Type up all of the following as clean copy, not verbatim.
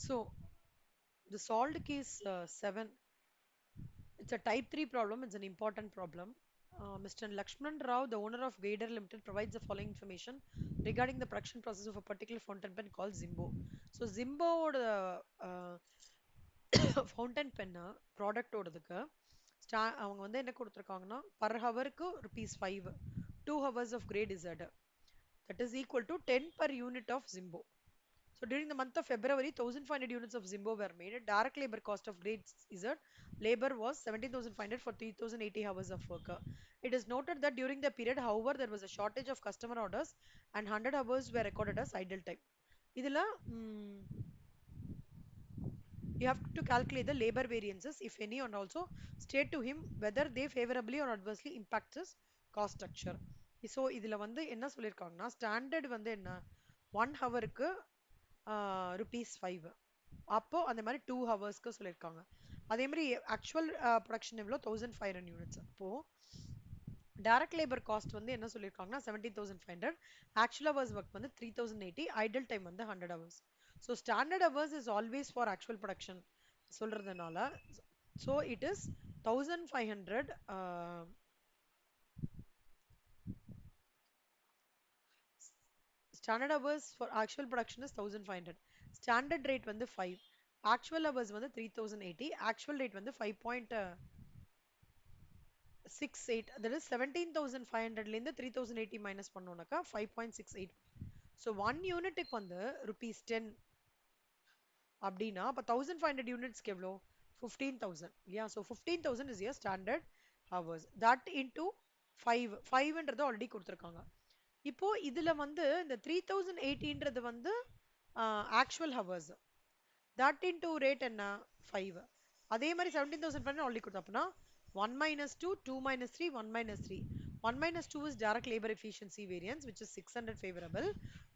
So the solved case 7, it's a type 3 problem. It's an important problem. Mr. Lakshman Rao, the owner of Gader Limited, provides the following information regarding the production process of a particular fountain pen called Zimbo. So Zimbo fountain pen ப்ராடக்டோடதுக்கு அவங்க வந்து என்ன கொடுத்துருக்காங்கன்னா per ஹவருக்கு ₹5 2 hours of grade Z, that is equal to 10 per unit of Zimbo. So during the month of February, 1,500 units of Zimbo were made. Direct labor cost of grade Z labor was 17,500 for 3,080 hours of work. It is noted that during the period, however, there was a shortage of customer orders and 100 hours were recorded as idle time. இதுல you have to calculate the labor variances, if any, and also state to him whether they favorably or adversely impact his cost structure. So இதில் வந்து என்ன சொல்லியிருக்காங்கன்னா standard வந்து என்ன 1 ஹவருக்கு ₹5 அப்போ அந்த மாதிரி 2 ஹவர்ஸ்க்கு சொல்லியிருக்காங்க. அதே மாதிரி ஆக்சுவல் ப்ரொடக்ஷன் எவ்வளோ 1,500 யூனிட்ஸ். அப்போ டைரக்ட் லேபர் காஸ்ட் வந்து என்ன சொல்லியிருக்காங்கன்னா 17,500, ஆக்சுவல் ஹவர்ஸ் ஒர்க் வந்து 3,080, ஐடல் டைம் வந்து 100 hours. So standard hours is always for actual production சொல்றதுனால so it is 1,500. Standard hours for actual production is 1,500. Standard rate வந்து 5. Actual hours வந்து 3,080. Actual rate வந்து 5.68. That is 17,500 லேருந்து 3,080 minus பண்ணோம்னாக்கா 5.68. So 1 யூனிட்டுக்கு வந்து ₹10 அப்படின்னா அப்போ 1,500 யூனிட்ஸ்க்கு எவ்வளோ 15,000. Yeah, so 15,000 is your standard hours. That into 5. 5ன்றது already கொடுத்துருக்காங்க. இப்போ இதுல வந்து இந்த 3,080ன்றது வந்து actual hours, that into rate என்ன 5. அதே மாதிரி 17,500 ஆல்ரெடி கொடுத்தோம் அப்படின்னா 1 minus 2, 2 minus 3, 1 minus 3. 1 minus 2 is direct labor efficiency variance, which is 600 favorable.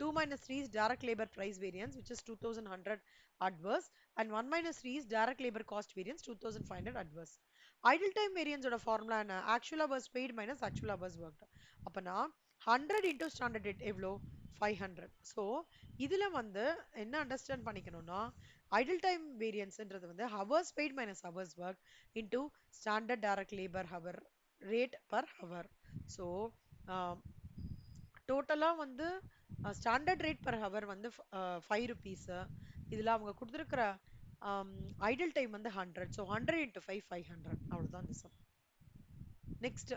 2 minus 3 is direct labor price variance, which is 2,100 adverse. And 1 minus 3 is direct labor cost variance, 2,500 adverse. Idle time variance ஓட formula என்ன actual hours paid minus actual hours worked. அப்பனா 100 into standard rate எவ்வளோ 500. So இதுல வந்து என்ன understand பண்ணிக்கணும்னா idle time varianceன்றது வந்து hours paid minus hours worked into standard direct labor hour rate per hour. So டோட்டலாக வந்து ஸ்டாண்டர்ட் ரேட் பர் ஹவர் வந்து ₹5. இதில் அவங்க கொடுத்துருக்கிற ஐடல் டைம் வந்து 100. So 100 into 5, 500. அவ்வளோதான் இந்த some. Next,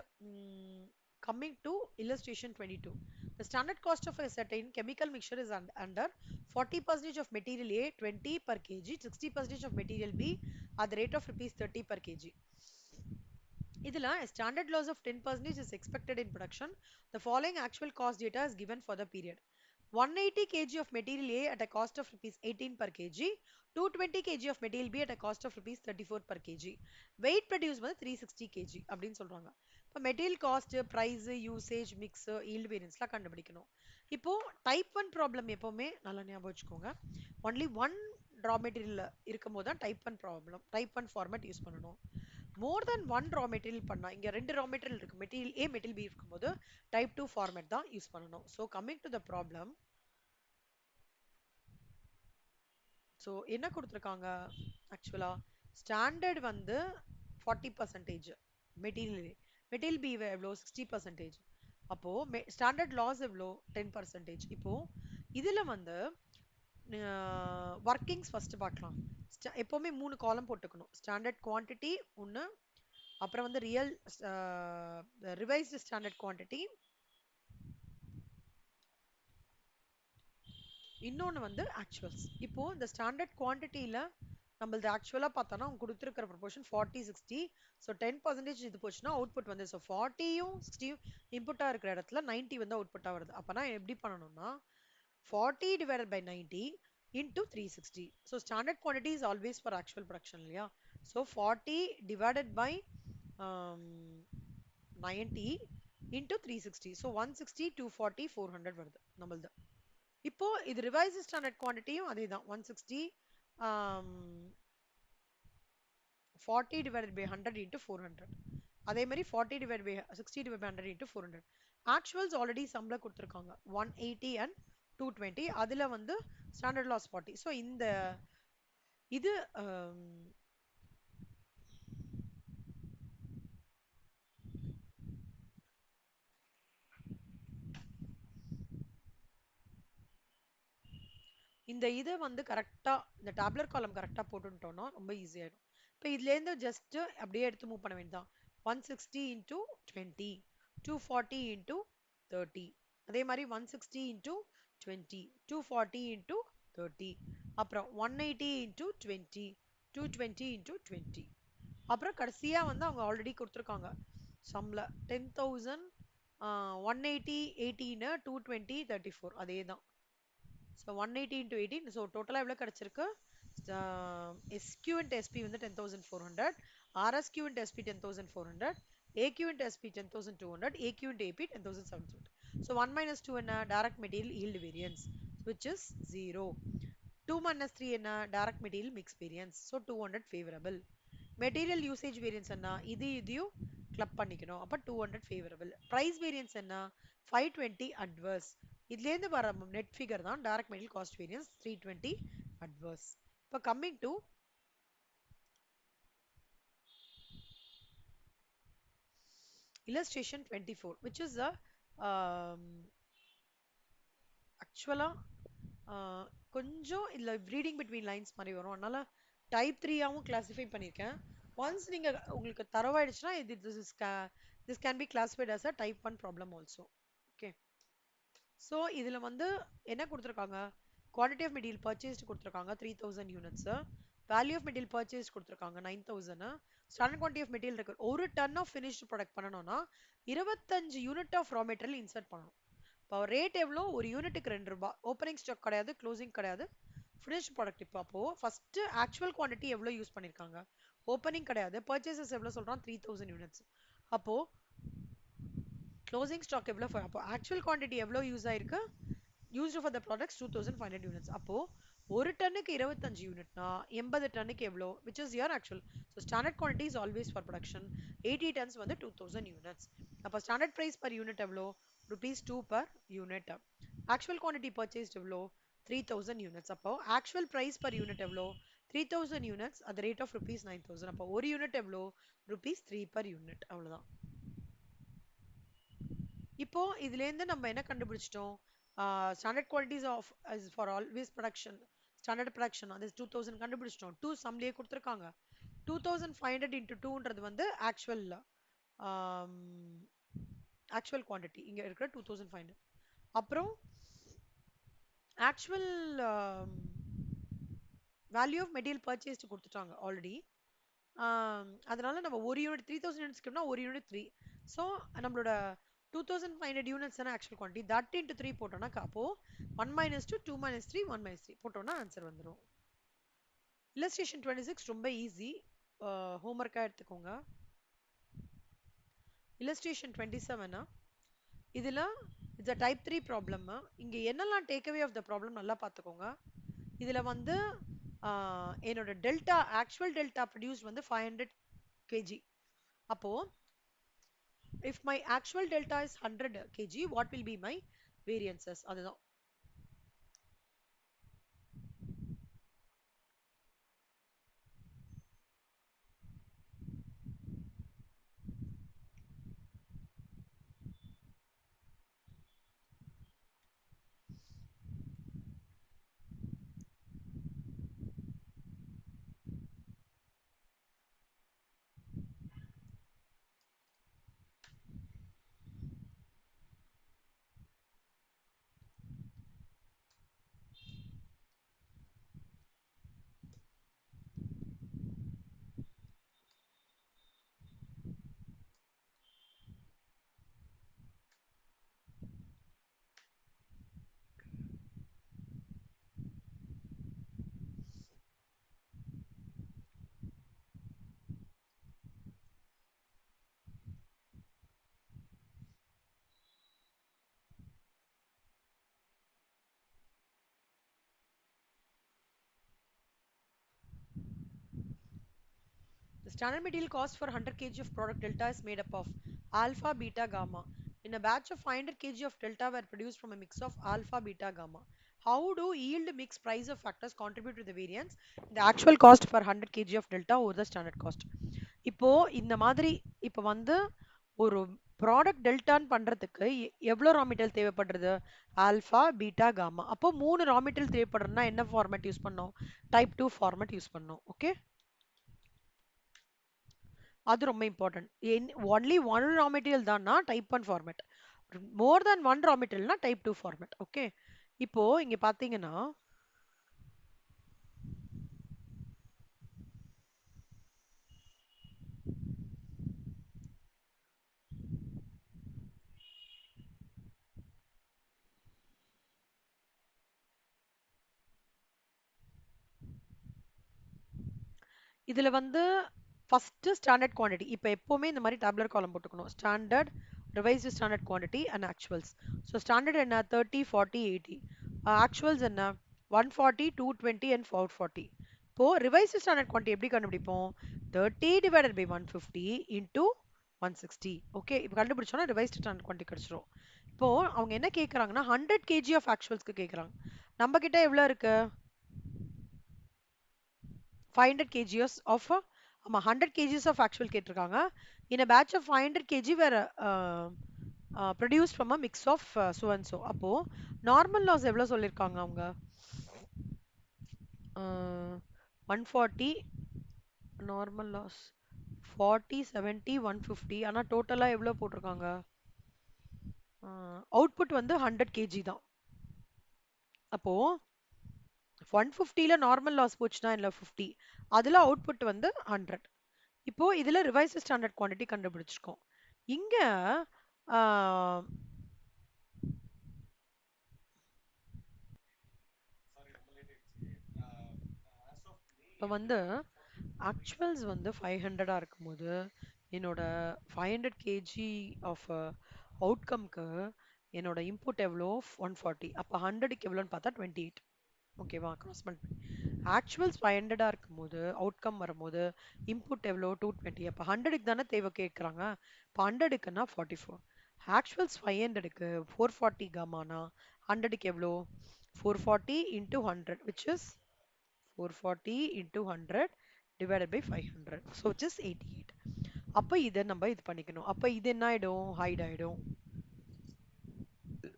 coming to illustration 22. The standard cost of a certain chemical mixture is under 40% of material A 20 per kg, 60% of material B at the rate of ₹30 per kg. இதில் a standard loss of 10% is expected in production. The following actual cost data is given for the period. 180 kg of material A at a cost of ₹18 per kg, 220 kg of material B at a cost of ₹34 per kg. Weight produced வந்து 360 kg அப்படின்னு சொல்றாங்க. இப்போ material cost, price, usage, mix, yield வேரியன்ஸ்லாம் கண்டுபிடிக்கணும். இப்போ type 1 problem எப்பவுமே நல்லா ஞாபகம் வச்சுக்கோங்க. ஒன்லி ஒன் ரா மெட்டீரியல் இருக்கும் போது தான் type 1 problem, type 1 format use பண்ணணும். மோர் தென் ஒன் ரா மெட்டீரியல் பண்ணா இங்க 2 ரா மெட்டீரியல் இருக்கு, மெட்டீரியல் ஏ மெட்டீரியல் பி இருக்கும்போது டைப் 2 ஃபார்மேட் தான் யூஸ் பண்ணணும். So coming to the problem. So என்ன கொடுத்துருக்காங்க ஆக்சுவலா ஸ்டாண்டர்ட் வந்து 40%, மெட்டீரியல் மெட்டீரியல் பி எவ்வளோ 60%. அப்போ ஸ்டாண்டர்ட் லாஸ் எவ்வளோ 10%. இப்போ இதுல வந்து ஒர்க்கிங்ஸ் ஃபர்ஸ்ட் பார்க்கலாம். எப்பவுமே 3 காலம் போட்டுக்கணும். ஸ்டாண்டர்ட் குவான்டிட்டி ஒன்று, அப்புறம் வந்து ரியல் ரிவைஸ்டு ஸ்டாண்டர்ட் குவான்டிட்டி, இன்னொன்று வந்து ஆக்சுவல்ஸ். இப்போ இந்த ஸ்டாண்டர்ட் குவான்டிட்டியில் நம்மளது ஆக்சுவலாக பார்த்தோன்னா அவங்க கொடுத்துருக்கிற ப்ரொபோர்ஷன் 40, 60. ஸோ 10% இது போச்சுன்னா அவுட்புட் வந்து ஸோ 40யும் 60யும் இன்புட்டாக இருக்கிற இடத்துல 90 வந்து அவுட்புட்டாக வருது. அப்போனா எப்படி பண்ணணும்னா 40 divided by 90 into 360. So standard quantity is always for actual production இல்லையா. So 40 divided by 90 into 360. So 160, 240, 400 வருது நம்மளது. இப்போ இது ரிவைஸ் ஸ்டாண்டர்ட் குவான்டிட்டியும் அதே தான் 160 40 divided by 100 into 400. அதே மாதிரி 40 divided by 60 divided by 100 into 400. Actuals already சம்பளம் கொடுத்துருக்காங்க 180 and 220. அதில் வந்து ஸ்டாண்டர்ட் லாஸ் 40. ஸோ இந்த இது இந்த இதை வந்து கரெக்டா இந்த டேப்லர் காலம் கரெக்டா போட்டுட்டோம்னா ரொம்ப ஈஸியாயிடும். இப்போ இதுலேருந்து ஜஸ்ட் அப்படியே எடுத்து மூவ் பண்ண வேண்டியதான். 160 இன்டூ 20, 240 இன்டூ 30, அதே மாதிரி 160 இன்டூ 20, 240 இன்டூ 30, அப்புறம் 180 இன்டூ 20, 220 இன்டூ 20. அப்புறம் கடைசியா வந்து அவங்க ஆல்ரெடி கொடுத்துருக்காங்க சம்ல 10,000, 180 18 220 34 அதே தான். ஸோ 180 into 18, ஸோ டோட்டலாக எவ்வளோ கிடச்சிருக்கு? SQ and SP வந்து 10,400, RSQ and SP 10,400, AQ and SP 10,200, AQ and AP 10,700. So 1 minus 2 என்ன? Direct material yield variance, which is 0. 2 minus 3 என்ன? Direct material mix variance, so 200 favorable. Material usage variance என்ன? இதையும் club பண்ணிக்கணும். அப்ப 200 favorable. Price variance என்ன? 520 adverse. இதுலேருந்து வர net figure தான் direct material cost variance 320 adverse. இப்போ coming to illustration 24, which is a actually கொஞ்சம் இல்ல ரீடிங் பிட்வீன் லைன்ஸ் மாதிரி வரும். அதனால டைப் 3ஆவும் கிளாசிஃபை பண்ணியிருக்கேன். ஒன்ஸ் நீங்க உங்களுக்கு தரவாயிடுச்சுன்னா இது this can be classified as a type 1 problem also. Okay. So இதுல வந்து என்ன கொடுத்துருக்காங்க? குவான்டிட்டி ஆஃப் மெட்டீரியல் பர்ச்சேஸ்ட் கொடுத்துருக்காங்க 3000 units. Value of material purchase கொடுத்துருக்காங்க 9000. ஸ்டாண்டர்ட் குவான்டிட்டி ஆஃப் மெட்டீரியல் இருக்கு. ஒரு டன் ஆஃப் ஃபினிஷ்டு ப்ராடக்ட் பண்ணணும்னா 25 unit of raw material insert பண்ணணும். இப்போ ரேட் எவ்வளோ? ஒரு யூனிட்டுக்கு 2 ரூபாய். ஓப்பனிங் ஸ்டாக் கிடையாது, க்ளோசிங் கிடையாது, ஃபினிஷ் ப்ராடக்ட். இப்போ அப்போ ஃபர்ஸ்ட் ஆக்சுவல் குவான்டிட்டி எவ்வளோ யூஸ் பண்ணிருக்காங்க? ஓப்பனிங் கிடையாது, பர்ச்சேசஸ் எவ்வளோ சொல்றான்? 3000 யூனிட்ஸ். அப்போ க்ளோசிங் ஸ்டாக் எவ்வளோ? அப்போ ஆக்சுவல் குவான்டிட்டி எவ்வளோ யூஸ் ஆயிருக்கு? Used for the products 2500 units. அப்போ ஒரு டன்னுக்கு 25 யூனிட்னா 80 டன்னுக்கு எவ்வளோ? Which is your actual. So standard quantity is always for production. 80 tons வந்து 2000 யூனிட்ஸ். அப்போ ஸ்டாண்டர்ட் பிரைஸ் பர் யூனிட் எவ்வளோ? ₹2 per unit. Actual quantity purchased எவ்வளோ? 3000 யூனிட்ஸ். அப்போ ஆக்சுவல் பிரைஸ் பர் யூனிட் எவ்வளோ? 3000 units at the rate of ₹9,000. அப்போ ஒரு unit எவ்வளோ? ₹3 per unit. அவ்வளோதான். இப்போ இதுலேருந்து நம்ம என்ன கண்டுபிடிச்சிட்டோம்? Standard qualities of for always production, standard production அது 2000 கண்டுபிடிச்சிட்டோம். 2 சம்லேயே கொடுத்துருக்காங்க. 2500 into 2ன்றது வந்து ஆக்சுவல் ஆக்சுவல் குவான்டிட்டி இங்க இருக்கிற 2500. அப்புறம் actual value of material purchased கொடுத்துட்டாங்க ஆல்ரெடி. அதனால நம்ம ஒரு யூனிட் 3000 யூனிட்ஸ்க்குனா ஒரு யூனிட் 3. ஸோ நம்மளோட 2500 units actual quantity that into 3 போட்டோம்னா அப்போ 1 minus 2, 2 minus 3, 1 minus 3 போட்டோம்னா ஆன்சர் வந்துடும். illustration 26 ரொம்ப ஈஸி, ஹோம்ஒர்க்காக எடுத்துக்கோங்க. illustration 27 இதுல it's a type 3 ப்ராப்ளம். இங்க என்னெல்லாம் take away of the problem நல்லா பார்த்துக்கோங்க. இதுல வந்து என்னோட டெல்டா ஆக்சுவல் டெல்டா ப்ரொடியூஸ் வந்து 500 kg. அப்போ if my actual delta is 100 kg, what will be my variances? அதுதான். The standard material cost for 100 kg of product delta is made up of alpha, beta, gamma. In a batch of 500 kg of delta were produced from a mix of alpha, beta, gamma. how do yield mix price of factors contribute to the variance in the actual cost per 100 kg of delta over the standard cost? இப்போ இந்த மாதிரி இப்போ வந்து ஒரு product டெல்டான்னு பண்றதுக்கு எவ்வளோ raw material தேவைப்படுறது? Alpha, beta, gamma. அப்போ 3 ரா மெட்டீரியல் தேவைப்படுறதுன்னா என்ன ஃபார்மேட் யூஸ் பண்ணோம்? டைப் 2 ஃபார்மேட் யூஸ் பண்ணோம். ஓகே, அது ரொம்ப important. Only one raw material தான்னா type 1 format. More than one raw மெட்டீரியல்னா டைப் 2 ஃபார்மேட். ஓகே, இப்போ இங்க பாத்தீங்கன்னா இதுல வந்து ஃபர்ஸ்ட் ஸ்டாண்டர்ட் குவாண்டிட்டி. இப்போ எப்பவுமே இந்த மாதிரி டேபுலர் காலம் போட்டுக்கணும். Standard, revised standard quantity and actuals. So standard என்ன? 30, 40, 80. ஆக்சுவல்ஸ் என்ன? 140, 220 அண்ட் 440. இப்போ ரிவைஸ்டு ஸ்டாண்டர்ட் குவாண்டிட்டி எப்படி கண்டுபிடிப்போம்? 30 டிவைடட் பை 150 இன்டூ 160. ஓகே, இப்போ கண்டுபிடிச்சோன்னா ரிவைஸ்டு ஸ்டாண்டர்ட் குவாண்டிட்டி கிடைச்சிரும். இப்போ அவங்க என்ன கேட்குறாங்கன்னா 100 கேஜி ஆஃப் ஆக்சுவல்ஸ்க்கு கேட்குறாங்க. நம்ம கிட்ட எவ்வளோ இருக்கு? 500 kgs of 100 kgs of actual கேட்டிருக்காங்க. In a batch of 500 kg were produced from a mix of so and so. அப்போ நார்மல் லாஸ் எவ்வளவு சொல்லியிருக்காங்க அவங்க? 140 நார்மல் லாஸ் 40, 70, 150. ஆனா டோட்டலா எவ்வளவு போட்டிருக்காங்க? அவுட்புட் வந்து 100 kg தான். அப்போ 150ல நார்மல் லாஸ் போச்சுன்னா இல்ல 50, அதுல அவுட்புட் வந்து 100. இப்போ இதுல ரிவைஸ்டு ஸ்டாண்டர்ட் குவாண்டிட்டி கண்டுபிடிச்சிருக்கோம். இங்க ஆஹ், இப்போ வந்து ஆக்சுவல்ஸ் வந்து 500 இருக்கும்போது என்னோட 500 கேஜி ஆஃப் அவுட்கம்க்கு என்னோட இன்புட் எவ்வளோ? 140. அப்போ 100க்கு எவ்வளோன்னு பார்த்தா 28. ஓகேவா? கிராஸ் பண்ணி ஆக்சுவல்ஸ் 500 இருக்கும்போது அவுட்கம் வரும்போது இன்புட் எவ்வளோ? 220. அப்போ 100க்கு தானே தேவை கேட்குறாங்க. இப்போ 100க்குன்னா 44. ஆக்சுவல்ஸ் 500க்கு 440 காமானா 100க்கு எவ்வளோ? 440 into 100 which is 440 into 100 divided by 500. So which is 88. அப்போ இதை நம்ம இது பண்ணிக்கணும். அப்போ இது என்ன ஆயிடும்? ஹைட் ஆயிடும்.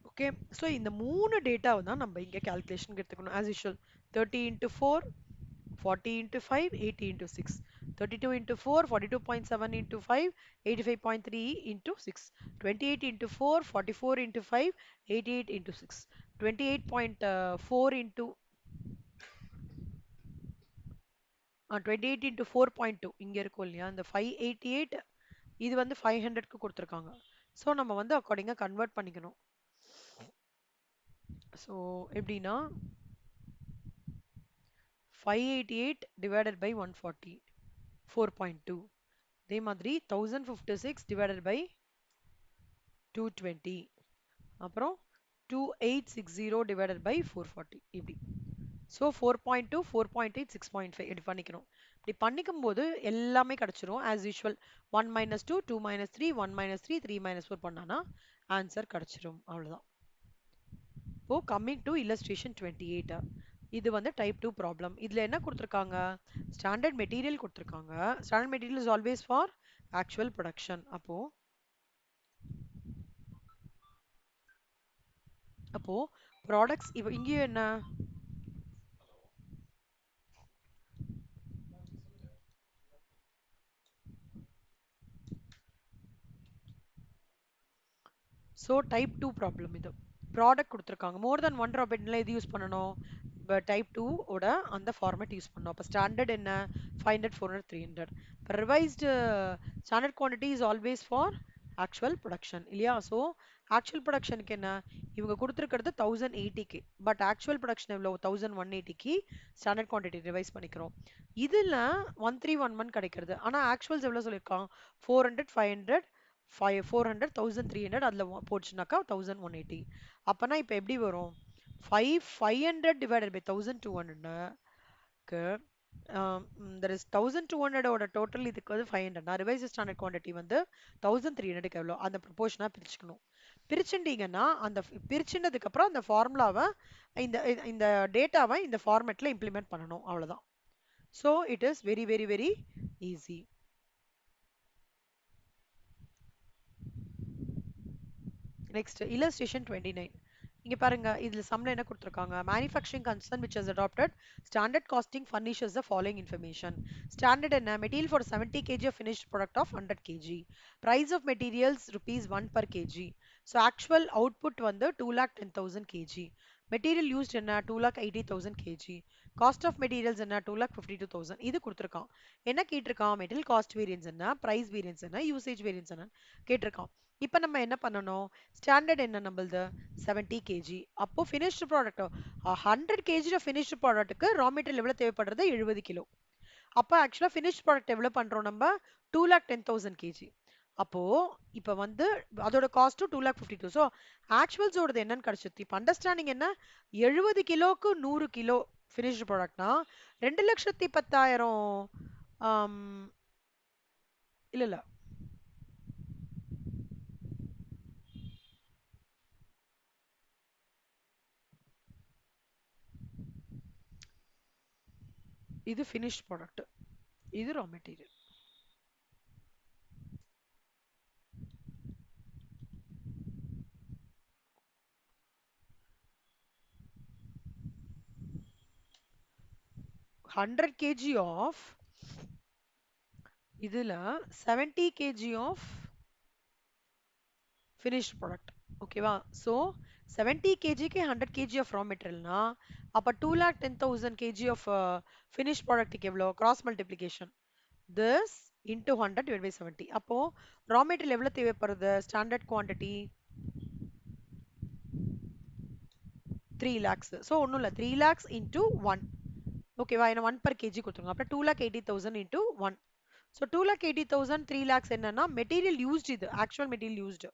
ஓகே, ஸோ இந்த மூணு டேட்டாவை தான் நம்ம இங்கே கால்குலேஷனுக்கு எடுத்துக்கணும். As usual 30 into 4, 40 into 5, 80 into 6. 32 into 4, 42.7 into 5, 85.3 into 6. 28 into 4, 44 into 5, 88 into 6. 28.4 into 28 into 4.2 இங்க இருக்கும் இல்லையா? இந்த 588 இது வந்து 500க்கு கொடுத்துருக்காங்க. ஸோ நம்ம வந்து அக்கார்டிங்காக கன்வெர்ட் பண்ணிக்கணும். ஸோ எப்படின்னா 588 divided by 140 4.2. அதே மாதிரி 1056 divided by 220. அப்புறம் 2860 divided by 440. இப்படி. ஸோ 4.2, 4.8, 6.5 இப்படி பண்ணிக்கணும். இப்படி பண்ணிக்கும் போது எல்லாமே கிடைச்சிரும். As usual 1 minus 2, 2 minus 3, 1 minus 3, 3 minus 4 பண்ணானா ஆன்சர் கிடைச்சிரும். அவ்வளோதான். இப்போ கம்மிங் டு illustration 28. இது வந்து டைப் 2 ப்ராப்ளம். இதுல என்ன கொடுத்துருக்காங்க? ஸ்டாண்டர்ட் மெட்டீரியல் கொடுத்துருக்காங்க. Standard material is always for actual production. அப்போ அப்போ ப்ராடக்ட்ஸ் இங்கேயும் என்ன? ஸோ டைப் 2 ப்ராப்ளம் இது. ப்ராடக்ட் கொடுத்துருக்காங்க. மோர் தென் ஒன் ட்ராபெட்ல எது யூஸ் பண்ணணும்? டைப் 2 ஓட அந்த ஃபார்மேட் யூஸ் பண்ணணும். அப்போ ஸ்டாண்டர்ட் என்ன? 500, 400, 300. இப்போ revised standard quantity is always for actual production இல்லையா? ஸோ ஆக்சுவல் ப்ரொடக்ஷனுக்கு என்ன? இவங்க கொடுத்துருக்கிறது 1080க்கு, பட் ஆக்சுவல் ப்ரொடக்ஷன் எவ்வளோ? 1180க்கு ஸ்டாண்டர்ட் குவான்டிட்டி ரிவைஸ் பண்ணிக்கிறோம். இதில் 1311 கிடைக்கிறது. ஆனால் ஆக்சுவல்ஸ் எவ்வளோ சொல்லியிருக்கான்? 400, 500, 400, 1300. அதில் போச்சுனாக்கா 1180. அப்போனா இப்போ எப்படி வரும்? 500 divided by 1200க்கு there is 1200 ஓட டோட்டல். இதுக்கு வந்து 500. நான் ரிவைஸ் ஸ்டாண்டர்ட் குவான்டிட்டி வந்து 1300க்கு எவ்வளோ அந்த ப்ரொபோர்ஷனாக பிரிச்சுக்கணும். பிரிச்சுட்டீங்கன்னா அந்த பிரிச்சுனதுக்கு அப்புறம் அந்த ஃபார்முலாவை இந்த இந்த டேட்டாவை இந்த ஃபார்மேட்ல இம்ப்ளிமெண்ட் பண்ணணும் அவ்வளவுதான். So it is very very very easy. Next illustration 29. இங்க பாருங்க இதுல சம்ல என்ன கொடுத்திருக்காங்க, manufacturing concern which has adopted standard costing furnishes the following information. Standard என்ன, material for 70 kg of finished product of 100 kg, price of materials rupees 1 per kg. So actual output வந்து 2,10,000 kg, material used என்ன 2,80,000 kg, cost of materials என்ன 2,52,000. இது கொடுத்திருக்கான். என்ன கேட்டிருக்கான், material cost variance என்ன, price variance என்ன, usage variance என்ன கேட்டிருக்கான். இப்போ நம்ம என்ன பண்ணணும், ஸ்டாண்டர்ட் என்ன நம்மளது 70 கேஜி, அப்போ ஃபினிஷ்டு ப்ராடக்ட் 100 கேஜி ஃபினிஷ்டு ப்ராடக்ட்டுக்கு ரா மெட்டீரியல் எவ்வளோ தேவைப்படுறது 70 கிலோ. அப்போ ஆக்சுவலாக ஃபினிஷ்ட் ப்ராடக்ட் எவ்வளோ பண்ணுறோம் நம்ம 2,10,000 கேஜி. அப்போ இப்போ வந்து அதோட காஸ்ட்டும் 2,52,000. ஸோ ஆக்சுவல்ஸோடது என்னன்னு கிடைச்சது. இப்போ அண்டர்ஸ்டாண்டிங் என்ன, 70 கிலோக்கு 100 கிலோ ஃபினிஷ்டு ப்ராடக்ட்னா 2,10,000. இல்ல இல்ல, இது ஃபினிஷ்ட் ப்ராடக்ட், இது ரா மெட்டீரியல். 100 kg of இதுல 70 kg of finished product. ஓகேவா? ஸோ 70 kgக்கு 100 kg of raw materialனா அப்ப 2,10,000 kg of finished productக்கு எவ்வளோ, cross multiplication this into 100 divided by 70. அப்போ raw material எவ்வளோ தேவைப்படுறது, standard quantity 3 lakhs. ஸோ ஒன்றும் இல்லை, 3 lakhs into 1. ஓகேவா, என்ன 1 per kg கொடுத்துருங்க. அப்புறம் 2,80,000 into 1. ஸோ 2,80,000 3 lakhs என்னன்னா மெட்டீரியல் யூஸ்டு, இது ஆக்சுவல் மெட்டீரியல் யூஸ்டு.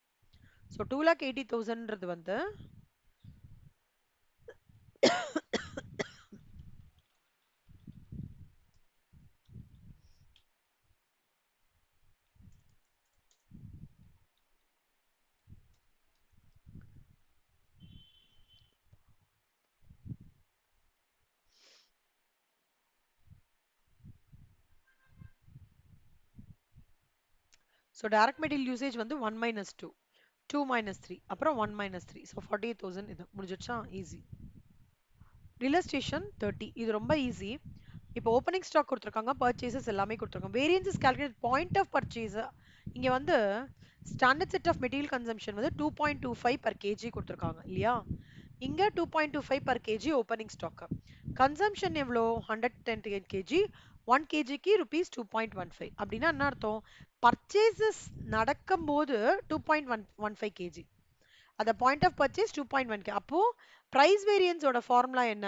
ஸோ 2,80,000ன்றது வந்து ஸோ டைரக்ட் மெட்டீரியல் யூசேஜ் வந்து 1 minus 2, 2 minus 3, அப்புறம் 1 minus 3. ஸோ 48,000. இது முடிஞ்சிடுச்சா, ஈஸி. illustration 30. இது ரொம்ப ஈஸி. இப்போ ஓப்பனிங் ஸ்டாக் கொடுத்துருக்காங்க, பர்ச்சேசஸ் எல்லாமே கொடுத்துருக்காங்க. Variance is calculate point of purchase. இங்க வந்து standard set of material consumption வந்து 2.25 per kg கொடுத்துருக்காங்க இல்லையா. இங்க 2.25 per kg opening stock. Consumption எவ்வளோ 110 kg, 1 kgக்கு rupees 2.15. அப்படின்னா என்ன அர்த்தம், பர்ச்சேசஸ் நடக்கும்போது 2.15 kg, அந்த பாயிண்ட் ஆஃப் பர்ச்சேஸ் 2.1 அப்போ பிரைஸ் வேரியன்ஸோட ஃபார்முலா என்ன,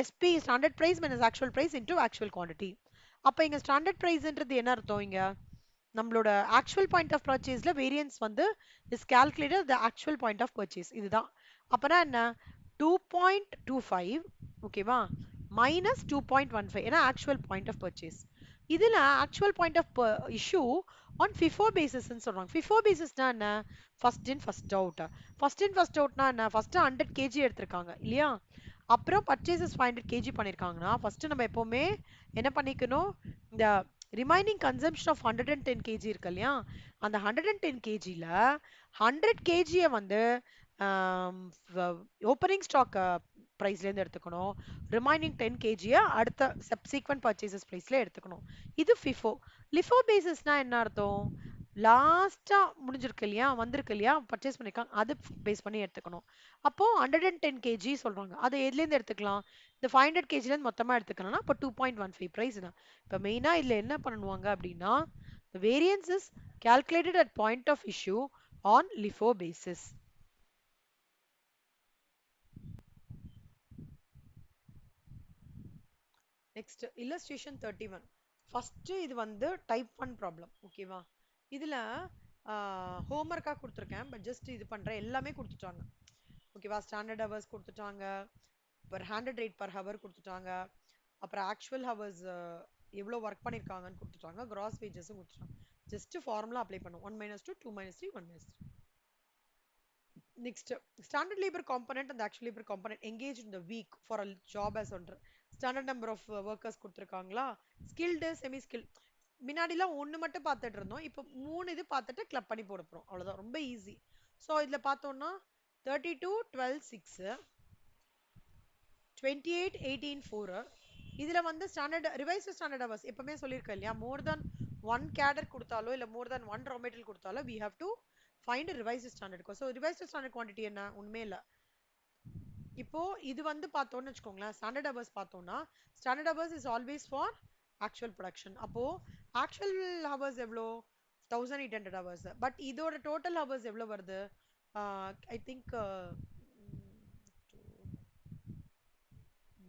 SP standard price minus actual price into actual quantity. அப்போ இங்க ஸ்டாண்டர்ட் பிரைஸ்ன்றது என்ன அர்த்தம், இங்க நம்மளோட ஆக்சுவல் பாயிண்ட் ஆஃப் பர்ச்சேஸ்ல வேரியன்ஸ் வந்து is calculated the actual point of purchase, இதுதான். அப்பனா என்ன 2.25 ஓகேவா மைனஸ் 2.15, ஏன்னா ஆக்சுவல் பாயிண்ட் ஆஃப் பர்ச்சேஸ். இதுல actual point of issue on FIFO பேசிஸ்ன்னு சொல்றாங்க. FIFO பேசிஸ்னா என்ன, first in first out. First in first அவுட்னா என்ன, ஃபர்ஸ்ட் 100 kg எடுத்திருக்காங்க இல்லையா, அப்புறம் பர்ச்சேசஸ் 500 kg பண்ணிருக்காங்கன்னா ஃபர்ஸ்ட் நம்ம எப்பவுமே என்ன பண்ணிக்கணும், இந்த ரிமைனிங் கன்சம்ஷன் ஆஃப் 110 kg இருக்கு இல்லையா, அந்த 110 kgல 100 kg வந்து ஓப்பனிங் ஸ்டாக் பிரைஸ்ல இருந்து எடுத்துக்கணும், ரிமைனிங் 10 kg அடுத்த சப்சீக்வெண்ட் பர்ச்சேசஸ் பிரைஸ்ல எடுத்துக்கணும். இது FIFO. LIFO பேசிஸ்னா என்ன அர்த்தம், லாஸ்டா முடிஞ்சிருக்கு இல்லையா, வந்திருக்கு இல்லையா, பர்ச்சேஸ் பண்ணிருக்காங்க, அது பேஸ் பண்ணி எடுத்துக்கணும். அப்போ 110 kg சொல்றாங்க, அதை எதுல இருந்து எடுத்துக்கலாம், இந்த 500 kg ல இருந்து மொத்தமா எடுத்துக்கலாம்னா அப்போ 2.15 பிரைஸ் தான். இப்போ மெயினா இதுல என்ன பண்ணுவாங்க அப்படின்னா, the variance is calculated at point of issue on LIFO basis. Next illustration 31. First இது வந்து டைப் 1 ப்ராப்ளம் ஓகேவா. இதுல ஹோம்ஒர்க்கா கொடுத்துருக்கேன், பட் ஜஸ்ட் இது பண்றேன், எல்லாமே கொடுத்துட்டாங்க ஓகேவா. ஸ்டாண்டர்ட் ஹவர்ஸ் கொடுத்துட்டாங்க, per hundred rate per hour கொடுத்துட்டாங்க, அப்புறம் ஆக்சுவல் ஹவர்ஸ் எவ்வளோ ஒர்க் பண்ணியிருக்காங்கன்னு கொடுத்துட்டாங்க, கிராஸ் வேஜஸும் கொடுத்துட்டாங்க. ஜஸ்ட் ஃபார்முலா அப்ளை பண்ணும், 1 minus 2, 2 minus 3, 1 minus 3. Next, standard labor component and the actual labor component engaged in the week for a job as ஒன்று standard number of workers கொடுத்துருக்காங்களா, skilled semi skill. முன்னாடிலாம் ஒன்று மட்டும் பார்த்துட்டு இருந்தோம், இப்போ 3 இது பார்த்துட்டு கிளப் பண்ணி போட போகிறோம், அவ்வளோதான், ரொம்ப ஈஸி. ஸோ இதில் பார்த்தோம்னா 32 12 6 28 18 4. இதில் வந்து ஸ்டாண்டர்ட் ரிவைஸ்டு ஸ்டாண்டர்ட் ஹவர்ஸ் எப்பவுமே சொல்லியிருக்கேன் இல்லையா, மோர் தென் ஒன் கேடர் கொடுத்தாலோ இல்லை more then one raw material கொடுத்தாலோ we have to find revised standard. So revised standard quantity என்ன, உண்மையே இல்லை. இப்போ இது வந்து பார்த்தோம்னு வச்சுக்கோங்களேன், ஸ்டாண்டர்ட் ஹவர்ஸ் பார்த்தோம்னா standard hours is always for actual production. அப்போ ஆக்சுவல் ஹவர்ஸ் எவ்வளோ, 1800 ஹவர்ஸ். பட் இதோட டோட்டல் ஹவர்ஸ் எவ்வளோ வருது, ஐ திங்க்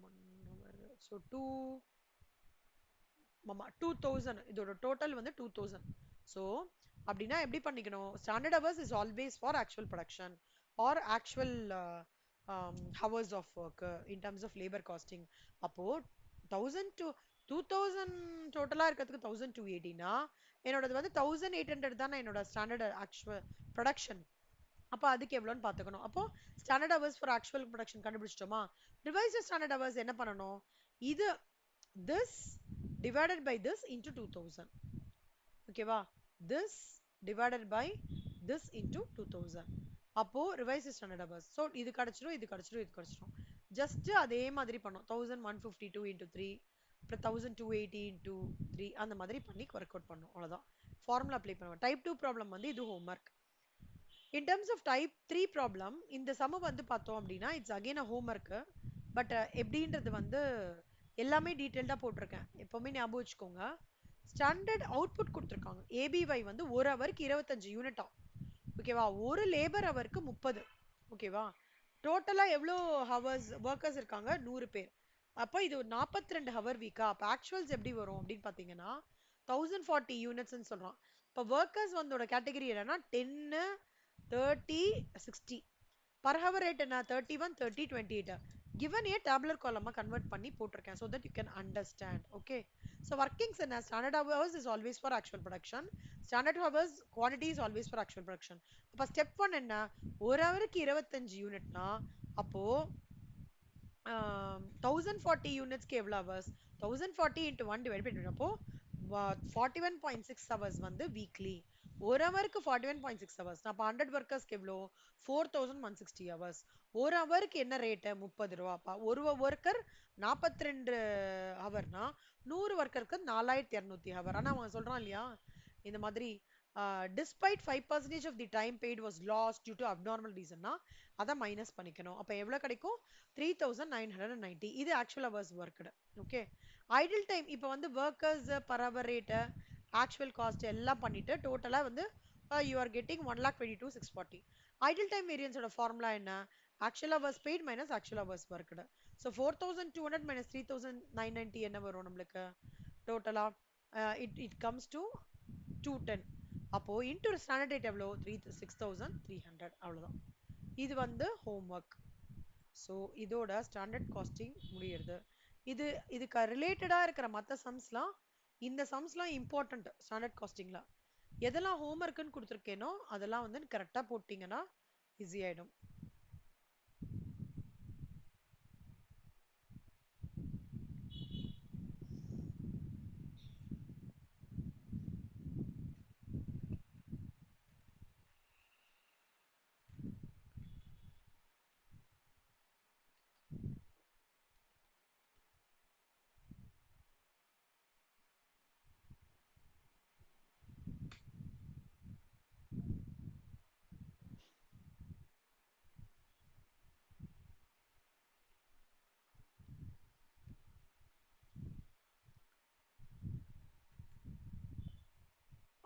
1 hour. ஸோ 2000, இதோட டோட்டல் வந்து 2000. ஸோ அப்படின்னா எப்படி பண்ணிக்கணும், standard hours is always for actual production or actual hours of work in terms of labour costing. அப்போ 1000 to 2000 டோட்டலாக இருக்கிறதுக்கு 1280னா என்னோடது வந்து 1800 தானே என்னோட ஸ்டாண்டர்ட் ஆக்சுவல் ப்ரொடக்ஷன். அப்போ அதுக்கு எவ்வளோன்னு பார்த்துக்கணும். அப்போ standard hours for actual production கண்டுபிடிச்சிட்டோமா. ரிவைஸ்டு ஸ்டாண்டர்ட் ஹவர்ஸ் என்ன பண்ணணும், இது this divided by this into 2000. ஓகேவா, this divided by this into 2000. அப்போ ரிவைஸ்டு ஸ்டாண்டர்ட் ஹவர்ஸ். ஸோ இது கிடைச்சிடும், இது கிடைச்சிடும், இது கிடைச்சிடும். ஜஸ்ட் அதே மாதிரி பண்ணோம், 1152 into 3, அப்புறம் 1280 into 3, அந்த மாதிரி பண்ணி ஒர்க் அவுட் பண்ணோம், அவ்வளோதான். ஃபார்முலா அப்ளை பண்ணுவோம். டைப் 2 ப்ராப்ளம் வந்து இது homework. In terms of type 3 problem இந்த சம வந்து பார்த்தோம் அப்படின்னா it's again a homework. But எப்படின்றது வந்து எல்லாமே டீட்டெயில்டாக போட்டிருக்கேன், எப்போவுமே ஞாபகம் வச்சுக்கோங்க. ஸ்டாண்டர்ட் அவுட்புட் கொடுத்துருக்காங்க, ஏபிஒய் வந்து ஒரு ஹவருக்கு 25 யூனிட்டா. ஓகேவா, ஒரு லேபர் ஹவருக்கு 30. ஓகேவா, டோட்டலாக எவ்வளோ ஹவர்ஸ் ஒர்க்கர்ஸ் இருக்காங்க, 100 பேர். அப்போ இது ஒரு 42 ஹவர் வீக்கா. அப்போ ஆக்சுவல்ஸ் எப்படி வரும் அப்படின்னு பார்த்தீங்கன்னா 1040 யூனிட்ஸ்ன்னு சொல்கிறோம். இப்போ ஒர்க்கர்ஸ் வந்தோட கேட்டகரி என்னன்னா 10 30 60. பர் ஹவர் ரேட் என்ன, 31 30 28. கிவன் ஏ டேபுலர் காலமாக கன்வெர்ட் பண்ணி போட்டிருக்கேன் so that you can understand. Okay, so workings என்ன, standard hours is always for actual production, standard hours quantity is always for actual production. அப்போ step 1 என்ன, ஒரு ஹவருக்கு 25 யூனிட்னா அப்போ 1040 யூனிட்ஸ்க்கு எவ்வளோ ஹவர்ஸ், 1040 into 1 டிவைட் பண்ணி அப்போ 41.6 ஹவர்ஸ் வந்து வீக்லி. ஒரு ஹவருக்கு 41.6 ஹவர்ஸ். அப்போ 100 ஒர்க்கர்ஸ்க்கு எவ்வளோ, 4160 ஹவர்ஸ். ஒரு ஹவருக்கு என்ன ரேட்டு, 30 ரூபாப்பா. ஒரு ஒர்க்கர் 42 ஹவர்னா 100 ஒர்க்கருக்கு 4200 ஹவர். ஆனால் அவன் சொல்கிறான் இல்லையா இந்த மாதிரி despite 5% of the time paid was lost due to abnormal ரீசன்னா அதை மைனஸ் பண்ணிக்கணும். அப்போ எவ்வளோ கிடைக்கும், 3990. இது actual hours worked. Okay, idle time இப்போ வந்து workers per hour rate actual cost எல்லாம் பண்ணிட்டு டோட்டலாக வந்து you are getting 1,22,640. Idle time வேரியன்ஸோட ஃபார்முலா என்ன, actual hours paid minus actual hours worked. So 4200 minus 3990 என்ன வரும் நம்மளுக்கு டோட்டலாக, இட் கம்ஸ் டு 210. அப்போ இன்டூ ஸ்டாண்டர்ட் ரேட் எவ்வளோ, 6300. அவ்வளோதான், இது வந்து ஹோம்ஒர்க். ஸோ இதோட ஸ்டாண்டர்ட் காஸ்டிங் முடியுது. இது இதுக்கு ரிலேட்டடாக இருக்கிற மற்ற சம்ஸ்லாம், இந்த சம்ஸ்லாம் இம்பார்ட்டண்ட் ஸ்டாண்டர்ட் காஸ்டிங்கில். எதெல்லாம் ஹோம்ஒர்க்குன்னு கொடுத்துருக்கேனோ அதெல்லாம் வந்து கரெக்டாக போட்டிங்கன்னா ஈஸி ஆகிடும்.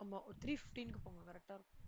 ஆமாம், ஒரு 3:15க்கு போங்க, கரெக்டாக இருக்கும்.